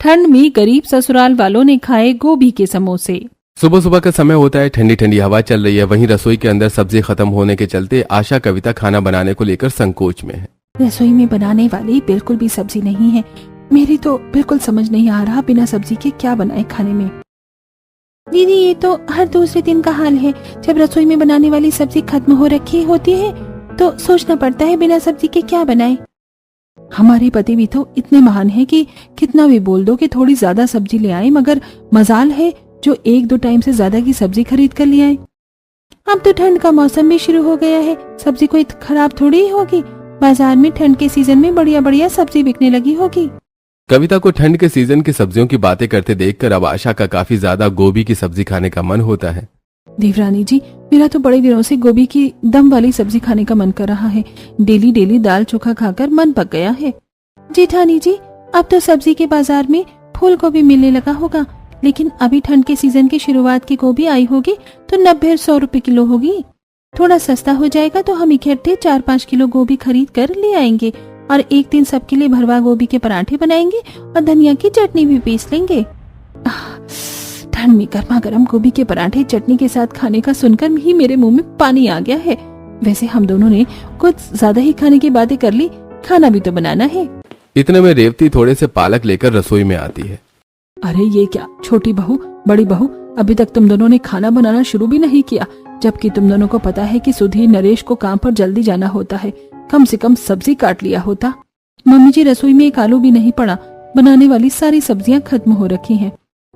ठंड में गरीब ससुराल वालों ने खाए गोभी के समोसे। सुबह सुबह का समय होता है, ठंडी ठंडी हवा चल रही है। वहीं रसोई के अंदर सब्जी खत्म होने के चलते आशा कविता खाना बनाने को लेकर संकोच में है। रसोई में बनाने वाली बिल्कुल भी सब्जी नहीं है। मेरी तो बिल्कुल समझ नहीं आ रहा बिना सब्जी के क्या बनाए खाने में। दीदी ये तो हर दूसरे दिन का हाल है। जब रसोई में बनाने वाली सब्जी खत्म हो रखी होती है तो सोचना पड़ता है बिना सब्जी के क्या बनाए। हमारे पति भी तो इतने महान हैं कि कितना भी बोल दो कि थोड़ी ज्यादा सब्जी ले आए, मगर मजाल है जो 1-2 टाइम से ज्यादा की सब्जी खरीद कर ले आए। अब तो ठंड का मौसम भी शुरू हो गया है, सब्जी कोई खराब थोड़ी ही होगी। बाजार में ठंड के सीजन में बढ़िया बढ़िया सब्जी बिकने लगी होगी। कविता को ठंड के सीजन की सब्जियों की बातें करते देखकर अब आशा का काफी ज्यादा गोभी की सब्जी खाने का मन होता है। देवरानी जी, मेरा तो बड़े दिनों से गोभी की दम वाली सब्जी खाने का मन कर रहा है। डेली डेली दाल चोखा खाकर मन पक गया है। जेठानी जी, अब तो सब्जी के बाजार में फूल गोभी मिलने लगा होगा, लेकिन अभी ठंड के सीजन की शुरुआत की गोभी आई होगी तो 90-100 रुपए किलो होगी। थोड़ा सस्ता हो जाएगा तो हम इकट्ठे 4-5 किलो गोभी खरीद कर ले आएंगे और एक दिन सबके लिए भरवा गोभी के पराठे बनाएंगे और धनिया की चटनी भी पीस लेंगे। ठंड में गर्मा गर्म गोभी के पराठे चटनी के साथ खाने का सुनकर ही मेरे मुंह में पानी आ गया है। वैसे हम दोनों ने कुछ ज्यादा ही खाने की बातें कर ली, खाना भी तो बनाना है। इतने में रेवती थोड़े से पालक लेकर रसोई में आती है। अरे ये क्या, छोटी बहू बड़ी बहू, अभी तक तुम दोनों ने खाना बनाना शुरू भी नहीं किया, जबकि तुम दोनों को पता है कि सुधीर नरेश को काम पर जल्दी जाना होता है। कम से कम सब्जी काट लिया होता। मम्मी जी, रसोई में एक आलू भी नहीं पड़ा, बनाने वाली सारी सब्जियां खत्म हो रखी हैं।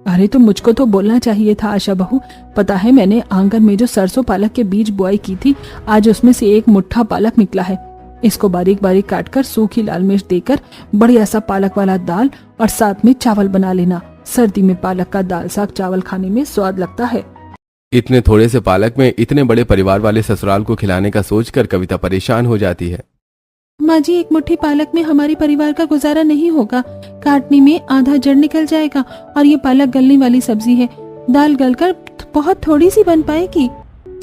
अरे तो मुझको तो बोलना चाहिए था आशा बहू। पता है मैंने आंगन में जो सरसों पालक के बीज बुआई की थी, आज उसमें से एक मुट्ठा पालक निकला है। इसको बारीक बारीक काटकर सूखी लाल मिर्च देकर बढ़िया सा पालक वाला दाल और साथ में चावल बना लेना। सर्दी में पालक का दाल साग चावल खाने में स्वाद लगता है। इतने थोड़े से पालक में इतने बड़े परिवार वाले ससुराल को खिलाने का सोचकर कविता परेशान हो जाती है। माँ जी, एक मुट्ठी पालक में हमारे परिवार का गुजारा नहीं होगा। काटने में आधा जड़ निकल जाएगा और ये पालक गलने वाली सब्जी है, दाल गलकर बहुत थोड़ी सी बन पाएगी।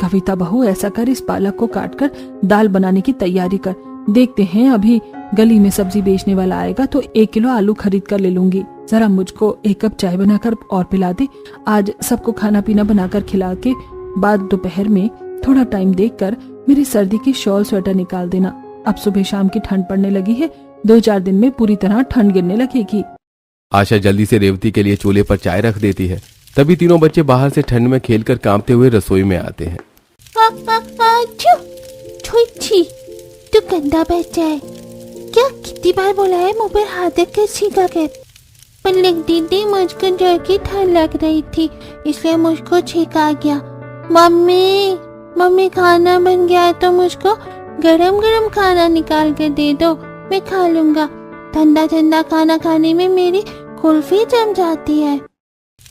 कविता बहू, ऐसा कर, इस पालक को काटकर दाल बनाने की तैयारी कर। देखते हैं, अभी गली में सब्जी बेचने वाला आएगा तो 1 किलो आलू खरीद कर ले लूंगी। जरा मुझको 1 कप चाय बनाकर और पिला दे। आज सबको खाना पीना बनाकर खिला के बाद दोपहर में थोड़ा टाइम देखकर मेरी सर्दी की शॉल स्वेटर निकाल देना। अब सुबह शाम की ठंड पड़ने लगी है, 2-4 दिन में पूरी तरह ठंड गिरने लगेगी। आशा जल्दी से रेवती के लिए चूल्हे पर चाय रख देती है। तभी तीनों बच्चे बाहर से ठंड में खेलकर कांपते हुए रसोई में आते हैं। तू गंदा बच्चा है क्या? कितनी बार बोला है मुंह पर हाथ रख कर छींका कर। पलक दीदी, मुझको जोर की ठंड लग रही थी इसलिए मुझको छींका गया। मम्मी खाना बन गया है तो मुझको गरम गरम खाना निकाल कर दे दो, मैं खा लूंगा। ठंडा ठंडा खाना खाने में मेरी कुल्फी जम जाती है।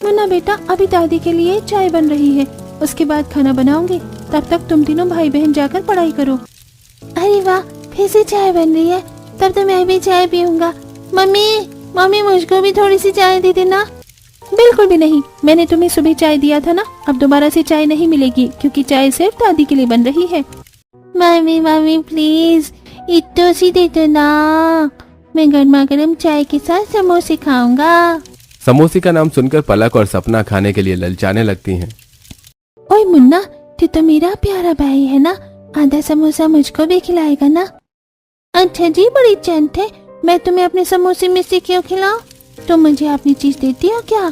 मुन्ना बेटा, अभी दादी के लिए चाय बन रही है, उसके बाद खाना बनाऊंगी। तब तक तुम तीनों भाई बहन जाकर पढ़ाई करो। अरे वाह, फिर से चाय बन रही है, तब तो मैं भी चाय पीऊंगा। मम्मी मुझको भी थोड़ी सी चाय दे देना। बिल्कुल भी नहीं, मैंने तुम्हें सुबह चाय दिया था ना, अब दोबारा से चाय नहीं मिलेगी क्योंकि चाय सिर्फ दादी के लिए बन रही है। मम्मी प्लीज इतना सी दे देना, मैं गर्मा गर्म चाय के साथ समोसे खाऊंगा। समोसे का नाम सुनकर पलक और सपना खाने के लिए ललचाने लगती हैं। ओए मुन्ना, तू तो मेरा प्यारा भाई है ना, आधा समोसा मुझको भी खिलाएगा ना? अच्छा जी, बड़ी चंट है, मैं तुम्हें अपने समोसे में से क्यों खिलाऊं? तुम मुझे अपनी चीज देती हो क्या?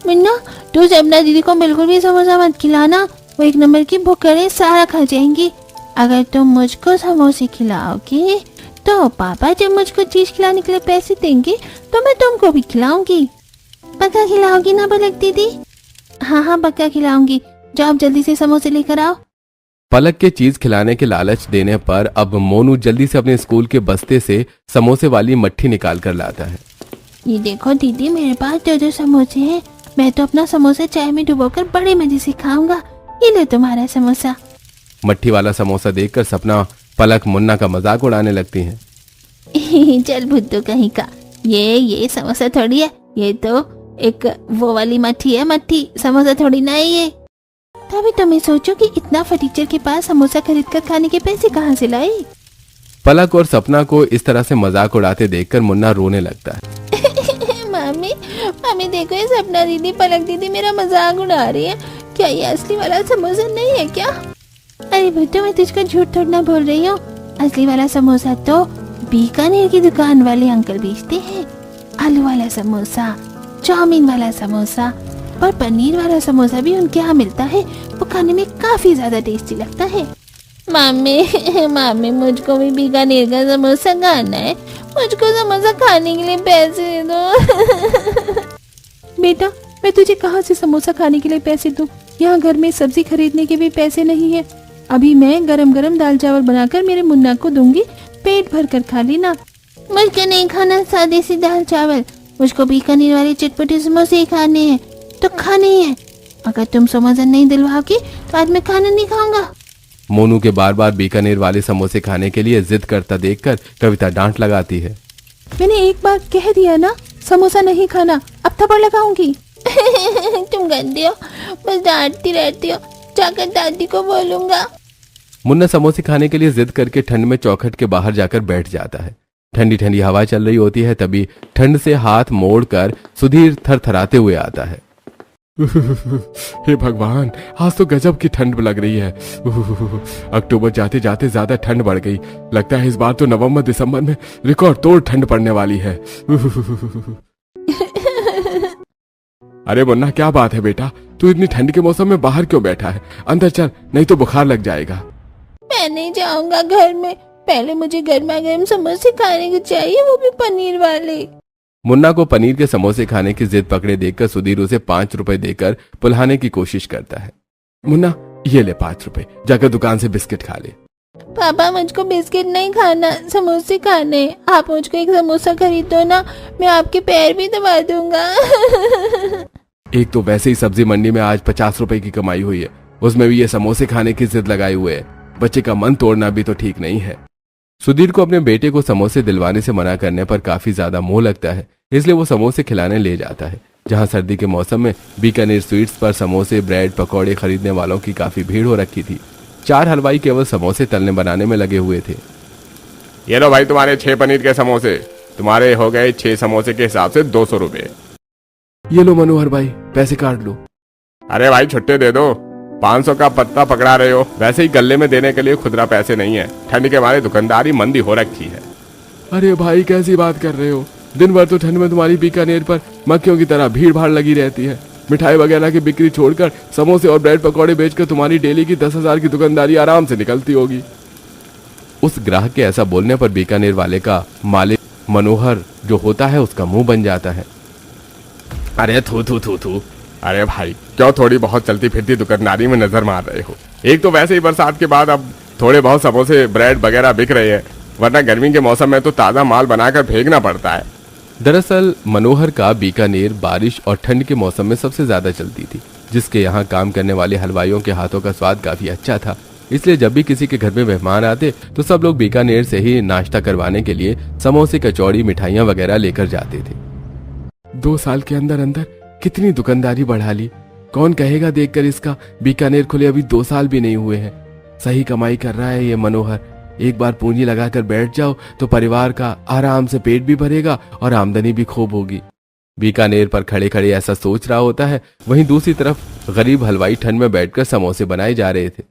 मुन्ना, तू सपना दीदी को बिल्कुल भी समोसा मत खिलाना, वो 1 नंबर की भूखड़े सारा खा जाएंगी। अगर तुम मुझको समोसे खिलाओगी तो पापा जब मुझको चीज खिलाने के लिए पैसे देंगे तो मैं तुमको भी खिलाऊंगी। पक्का खिलाओगी ना पलक दीदी? हाँ पक्का खिलाऊंगी, जाओ आप जल्दी से समोसे लेकर आओ। पलक के चीज खिलाने के लालच देने पर अब मोनू जल्दी से अपने स्कूल के बस्ते से समोसे वाली मट्ठी निकाल कर लाता है। ये देखो दीदी, मेरे पास 2 समोसे हैं, मैं तो अपना समोसा चाय में डुबोकर बड़े मजे से खाऊंगा। ये लो तुम्हारा समोसा। मट्ठी वाला समोसा देखकर सपना, पलक, मुन्ना का मजाक उड़ाने लगती हैं। चल बुद्धू कहीं का, ये समोसा थोड़ी है, ये तो एक वो वाली मट्ठी है, मट्ठी समोसा थोड़ी ना है ये। तभी तो मैं सोचूं कि इतना फटीचर के पास समोसा खरीद कर खाने के पैसे कहाँ से लाई। पलक और सपना को इस तरह से मजाक उड़ाते देखकर मुन्ना रोने लगता है। मामी देखो, ये सपना दीदी, पलक दीदी मेरा मजाक उड़ा रही है। क्या ये असली वाला समोसा नहीं है क्या? अरे बेटो, मैं तुझको झूठ थोड़ा ना बोल रही हूँ। असली वाला समोसा तो बीकानेर की दुकान वाले अंकल बेचते हैं। आलू वाला समोसा, चाउमीन वाला समोसा और पनीर वाला समोसा भी उनके यहाँ मिलता है। वो खाने में काफी ज्यादा टेस्टी लगता है। मामी मामी, मुझको भी बीकानेर का समोसा खाना है। मुझको समोसा खाने के लिए पैसे दो। बेटा, मैं तुझे कहाँ से समोसा खाने के लिए पैसे दूं? यहाँ घर में सब्जी खरीदने के भी पैसे नहीं है। अभी मैं गरम गरम दाल चावल बनाकर मेरे मुन्ना को दूंगी, पेट भर कर खा लेना। मुझको नहीं खाना सादे सी दाल चावल, मुझको बीकानेर वाले चटपटे समोसे ही खाने हैं। तो खाने ही है। अगर तुम समोसा नहीं दिलवाओगे तो आज मैं खाना नहीं खाऊंगा। मोनू के बार बार बीकानेर वाले समोसे खाने के लिए जिद करता देखकर कविता डांट लगाती है। मैंने एक बार कह दिया ना, समोसा नहीं खाना, अब थप्पड़ लगाऊंगी। तुम गंदे हो, बस डांटती रहती हो। जाकर दादी को बोलूंगा। मुन्ना समोसे खाने के लिए जिद करके ठंड में चौखट के बाहर जाकर बैठ जाता है। ठंडी ठंडी हवा चल रही होती है, तभी ठंड से हाथ मोड़कर सुधीर थरथराते हुए आता है। हे भगवान, आज तो गजब की ठंड लग रही है। अक्टूबर जाते जाते ज्यादा ठंड बढ़ गई। लगता है इस बार तो नवंबर दिसंबर में रिकॉर्ड तोड़ ठंड पड़ने वाली है। अरे मुन्ना, क्या बात है बेटा? तू इतनी ठंड के मौसम में बाहर क्यों बैठा है? अंदर चल, नहीं तो बुखार लग जाएगा। मैं नहीं जाऊंगा घर में। पहले मुझे गर्मा गर्म समोसे खाने को चाहिए, वो भी पनीर वाले। मुन्ना को पनीर के समोसे खाने की जिद पकड़े देखकर सुधीर उसे 5 रुपए देकर पुल्हाने की कोशिश करता है। मुन्ना, ये ले 5 रुपए, जाकर दुकान से बिस्किट खा ले। पापा, मुझको बिस्किट नहीं खाना, समोसे खाने। आप मुझको एक समोसा खरीद दो ना, मैं आपके पैर भी दबा दूंगा। एक तो वैसे ही सब्जी मंडी में आज 50 रुपए की कमाई हुई है, उसमें भी ये समोसे खाने की जिद लगाए हुए है। बच्चे का मन तोड़ना भी तो ठीक नहीं है। सुधीर को अपने बेटे को समोसे दिलवाने से मना करने पर काफी ज्यादा मोह लगता है, इसलिए वो समोसे खिलाने ले जाता है। जहां सर्दी के मौसम में बीकानेर स्वीट्स पर समोसे, ब्रेड, पकौड़े खरीदने वालों की काफी भीड़ हो रखी थी। 4 हलवाई केवल समोसे तलने बनाने में लगे हुए थे। ये लो भाई तुम्हारे 6 पनीर के समोसे। तुम्हारे हो गए 6 समोसे के हिसाब से 200 रुपए। ये लो मनोहर भाई, पैसे काट लो। अरे भाई छुट्टे दे दो, 500 का पत्ता पकड़ा रहे हो। वैसे ही गले में देने के लिए खुदरा पैसे नहीं है। ठंड के मारे दुकानदारी मंदी हो रखी है। अरे भाई, कैसी बात कर रहे हो? दिन भर तो ठंड में तुम्हारी बीकानेर पर मक्खियों की तरह भीड़ भाड़ लगी रहती है। मिठाई वगैरह की बिक्री छोड़कर समोसे और ब्रेड पकौड़े बेचकर तुम्हारी डेली की 10,000 की दुकानदारी आराम से निकलती होगी। उस ग्राहक के ऐसा बोलने पर बीकानेर वाले का मालिक मनोहर जो होता है उसका मुंह बन जाता है। अरे थू थू थू थू। अरे भाई, क्यों थोड़ी बहुत चलती फिरती दुकानदारी में नजर मार रहे हो? एक तो वैसे ही बरसात के बाद अब थोड़े बहुत समोसे ब्रेड वगैरह बिक रहे हैं, वरना गर्मी के मौसम में तो ताजा माल बनाकर फेंकना पड़ता है। दरअसल मनोहर का बीकानेर बारिश और ठंड के मौसम में सबसे ज्यादा चलती थी, जिसके यहाँ काम करने वाले हलवाइयों के हाथों का स्वाद काफी अच्छा था। इसलिए जब भी किसी के घर में मेहमान आते तो सब लोग बीकानेर से ही नाश्ता करवाने के लिए समोसे, कचौड़ी, मिठाइयाँ वगैरह लेकर जाते थे। 2 साल के अंदर अंदर कितनी दुकानदारी बढ़ा ली। कौन कहेगा देखकर इसका, बीकानेर खुले अभी 2 साल भी नहीं हुए हैं। सही कमाई कर रहा है ये मनोहर। एक बार पूंजी लगाकर बैठ जाओ तो परिवार का आराम से पेट भी भरेगा और आमदनी भी खूब होगी। बीकानेर पर खड़े खड़े ऐसा सोच रहा होता है, वहीं दूसरी तरफ गरीब हलवाई ठंड में बैठकर समोसे बनाए जा रहे थे।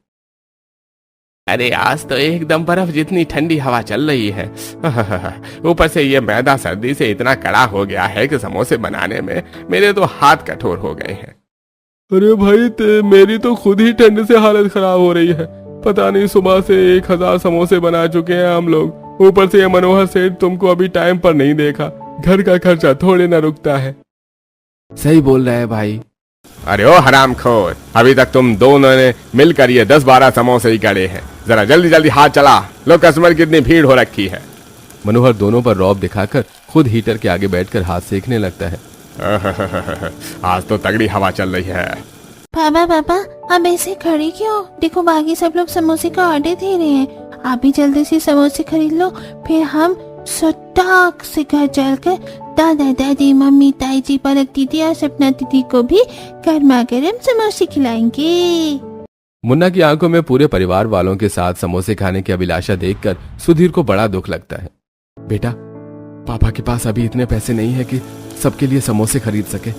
अरे आज तो एकदम बर्फ जितनी ठंडी हवा चल रही है। ऊपर से ये मैदा सर्दी से इतना कड़ा हो गया है कि समोसे बनाने में मेरे तो हाथ कठोर हो गए हैं। अरे भाई, मेरी तो खुद ही ठंड से हालत खराब हो रही है। पता नहीं सुबह से 1000 समोसे बना चुके हैं हम लोग। ऊपर से ये मनोहर सेठ तुमको अभी टाइम पर नहीं देखा। घर का खर्चा थोड़े ना रुकता है। सही बोल रहा है भाई। अरे ओ हरामखोर, अभी तक तुम दोनों ने मिलकर ये 10-12 समोसे ही गड़े हैं। जरा जल्दी जल्दी हाथ चला लो, कस्टमर की इतनी भीड़ हो रखी है। मनोहर दोनों पर रौब दिखाकर खुद हीटर के आगे बैठकर हाथ सेकने लगता है। आज तो तगड़ी हवा चल रही है। पापा पापा, आप ऐसे खड़े क्यों? देखो बाकी सब लोग समोसे का ऑर्डर दे रहे हैं। आप भी जल्दी से समोसे खरीद लो, फिर हम सटाक से घर चलकर दादा दादी, मम्मी, ताई जी, पलक दीदी और सपना दीदी को भी गर्मा गर्म समोसे खिलाएंगे। मुन्ना की आंखों में पूरे परिवार वालों के साथ समोसे खाने की अभिलाषा देखकर सुधीर को बड़ा दुख लगता है। बेटा, पापा के पास अभी इतने पैसे नहीं है कि सबके लिए समोसे खरीद सके।